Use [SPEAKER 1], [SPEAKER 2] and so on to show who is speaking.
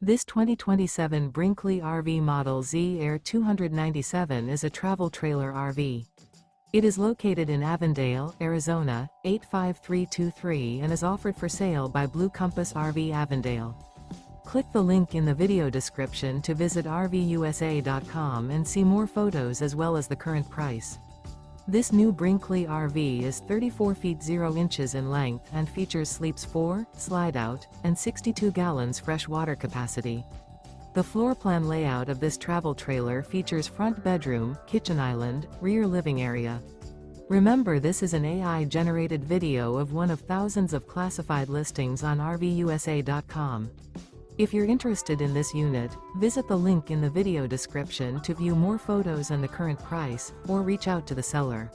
[SPEAKER 1] This 2027 Brinkley RV Model Z Air 297 is a travel trailer RV. It is located in Avondale, Arizona, 85323 and is offered for sale by Blue Compass RV Avondale. Click the link in the video description to visit RVUSA.com and see more photos as well as the current price. This new Brinkley RV is 34 feet 0 inches in length and features sleeps 4, slide-out, and 62 gallons fresh water capacity. The floor plan layout of this travel trailer features front bedroom, kitchen island, rear living area. Remember, this is an AI-generated video of one of thousands of classified listings on RVUSA.com. If you're interested in this unit, visit the link in the video description to view more photos and the current price, or reach out to the seller.